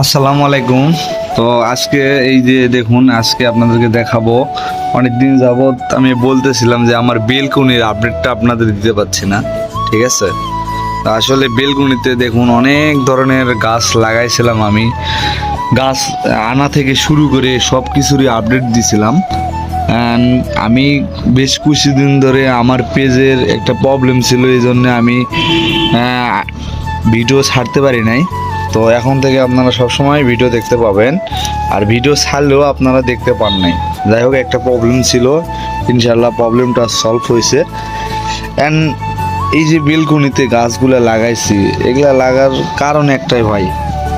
আসসালামু আলাইকুম। তো আজকে এই যে দেখুন, আজকে আপনাদেরকে দেখাবো। অনেকদিন যাবৎ আমি বলতেছিলাম যে আমার বেলকনির আপডেটটা আপনাদের দিতে পারছি না, ঠিক আছে? তা আসলে বেলকনিতে দেখুন অনেক ধরনের গাছ লাগাইছিলাম আমি। গাছ আনা থেকে শুরু করে সব কিছুরই আপডেট দিছিলাম। And আমি বেশ কিছুদিন ধরে আমার পেজের একটা প্রবলেম ছিল, এই জন্য আমি ভিডিও ছাড়তে পারি নাই। তো এখন থেকে আপনারা সবসময় ভিডিও দেখতে পাবেন, আর ভিডিও ছাড়লেও আপনারা দেখতে পান নাই। যাই হোক, একটা প্রবলেম ছিল, ইনশাল্লাহ প্রবলেমটা সলভ হয়েছে। অ্যান্ড এই যে বেলকনিতে গাছগুলো লাগাইছি, এগুলা লাগার কারণ একটাই ভাই,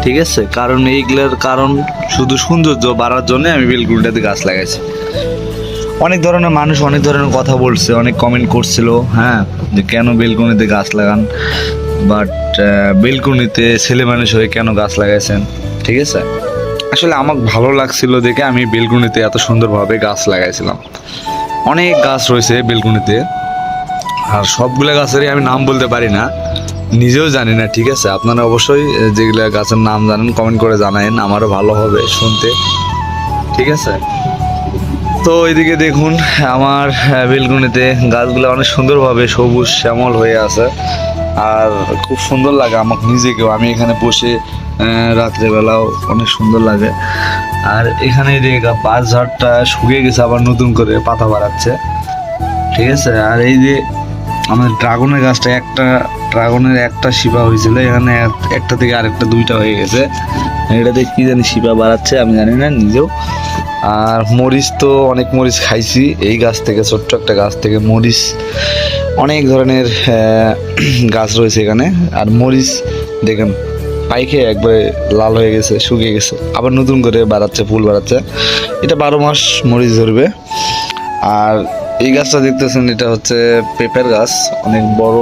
ঠিক আছে? কারণ এইগুলার কারণ শুধু সৌন্দর্য বাড়ার জন্য আমি বেলকনিটাতে গাছ লাগাইছি। অনেক ধরনের মানুষ অনেক ধরনের কথা বলছে, অনেক কমেন্ট করছিল, হ্যাঁ, যে কেন বেলকনিতে গাছ লাগান, বাট বেলকনিতে ছেলে মানুষ হয়ে কেন গাছ লাগাইছেন, ঠিক আছে? আসলে আমার ভালো লাগছিল দেখে আমি বেলকনিতে এত সুন্দরভাবে গাছ লাগাইছিলাম। অনেক গাছ রয়েছে বেলকনিতে, আর সবগুলো গাছেরই আমি নাম বলতে পারি না, নিজেও জানি না, ঠিক আছে? আপনারা অবশ্যই যেগুলো গাছের নাম জানেন কমেন্ট করে জানায়েন, আমারও ভালো হবে শুনতে, ঠিক আছে? তো এইদিকে দেখুন আমার বেলকনিতে গাছগুলো অনেক সুন্দরভাবে সবুজ শ্যামল হয়ে আছে, আর খুব সুন্দর লাগে আমাকে নিজেকেও। আমি এখানে বসে রাত্রেবেলাও অনেক সুন্দর লাগে। আর এখানে যে বাঁশ ঝাড়টা শুকিয়ে গেছে, আবার নতুন করে পাতা বাড়াচ্ছে, ঠিক আছে? আর এই যে আমাদের ড্রাগনের গাছটা, একটা ড্রাগনের একটা শিপা হয়েছিল, এখানে একটা থেকে আরেকটা দুইটা হয়ে গেছে। এটাতে কি জানি শিপা বাড়াচ্ছে, আমি জানি না নিজেও। আর মরিচ তো অনেক মরিচ খাইছি এই গাছ থেকে, ছোট্ট একটা গাছ থেকে মরিচ, অনেক ধরনের গাছ রয়েছে এখানে। আর মরিচ দেখেন পাইকে একবারে লাল হয়ে গেছে, শুকিয়ে গেছে, আবার নতুন করে বাড়াচ্ছে, ফুল বাড়াচ্ছে। এটা 12 মাস মরিচ ধরবে। আর এই গাছটা দেখতেছেন, এটা হচ্ছে পেঁপের গাছ, অনেক বড়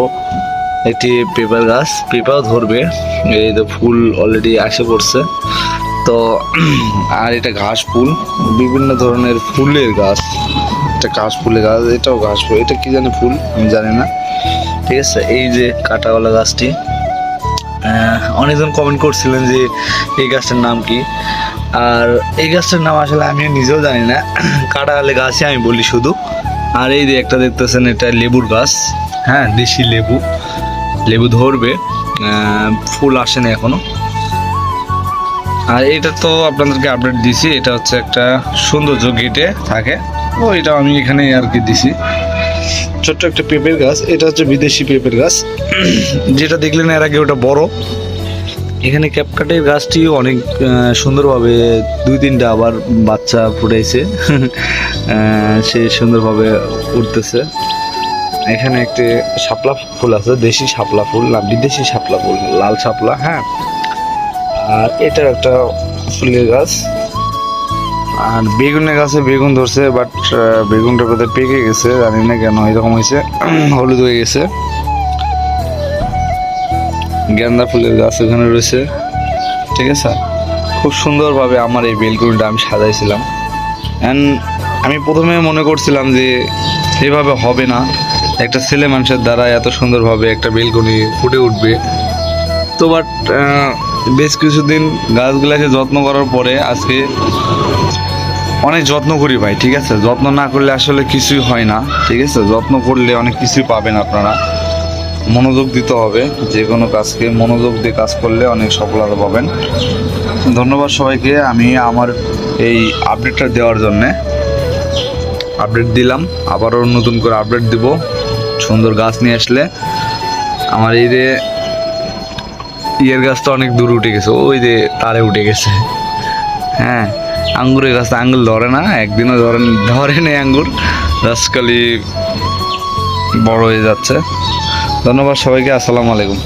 একটি পেঁপের গাছ, পেঁপাও ধরবে। এই তো ফুল অলরেডি আসে পড়ছে। তো আর এটা ঘাস ফুল, বিভিন্ন ধরনের ফুলের গাছ, এটা ঘাস ফুলের গাছ, এটাও ঘাস ফুল, এটা কি জানি ফুল আমি জানি না, ঠিক আছে? এই যে কাঁটাওয়ালা গাছটি, অনেকজন কমেন্ট করছিলেন যে এই গাছটার নাম কি, আর এই গাছটার নাম আসলে আমি নিজেও জানি না, কাঁটাওয়ালা গাছই আমি বলি শুধু। আর এই যে একটা দেখতেছেন, এটা লেবুর গাছ, হ্যাঁ, দেশি লেবু, লেবু ধরবে, ফুল আসে না এখনো। আর এটা তো আপনাদেরকে আপডেট দিছি, এটা হচ্ছে একটা সৌন্দর্য গেটে থাকে, ও এটা আমি এখানে আর কি দিছি। ছোট্ট একটা পেঁপের গাছ, এটা হচ্ছে বিদেশি পেঁপের গাছ, যেটা দেখলেন এর আগে ওটা বড়। এখানে ক্যাপকাটের গাছটি অনেক সুন্দরভাবে 2-3টা আবার বাচ্চা ফুটাইছে, সে সুন্দরভাবে উঠতেছে। এখানে একটি শাপলা ফুল আছে, দেশি শাপলা ফুল না বিদেশি শাপলা ফুল, লাল শাপলা, হ্যাঁ। আর এটা একটা ফুলের গাছ। আর বেগুনের গাছে বেগুন ধরছে, বাট বেগুনটা বোধহয় পেকে গেছে, জানি না কেন এরকম হয়েছে, হলুদ হয়ে গেছে। গেন্দা ফুলের গাছ এখানে রয়েছে, ঠিক আছে? খুব সুন্দরভাবে আমার এই বেলকনিটা আমি সাজাইছিলাম। অ্যান্ড আমি প্রথমে মনে করছিলাম যে এভাবে হবে না, একটা ছেলে মানুষের দ্বারা এত সুন্দরভাবে একটা বেলকনি ফুটে উঠবে। তো বাট বেশ কিছুদিন গাছগুলাকে যত্ন করার পরে আজকে অনেক যত্ন করি ভাই, ঠিক আছে? যত্ন না করলে আসলে কিছুই হয় না, ঠিক আছে? যত্ন করলে অনেক কিছুই পাবেন আপনারা। মনোযোগ দিতে হবে, যে কোনো কাজকে মনোযোগ দিয়ে কাজ করলে অনেক সফলতা পাবেন। ধন্যবাদ সবাইকে, আমি আমার এই আপডেটটা দেওয়ার জন্যে। আপডেট দিলাম, আবারও নতুন করে আপডেট দিব সুন্দর গাছ নিয়ে আসলে। আমার এই যে ইয়ের গাছটা অনেক দূর উঠে গেছে, ওই যে তারে উঠে গেছে, হ্যাঁ। আঙ্গুরের গাছটা আঙ্গুর ধরে না, একদিনও ধরে নেই আঙ্গুর, আজকালই বড় হয়ে যাচ্ছে। ধন্যবাদ সবাইকে, আসসালামু আলাইকুম।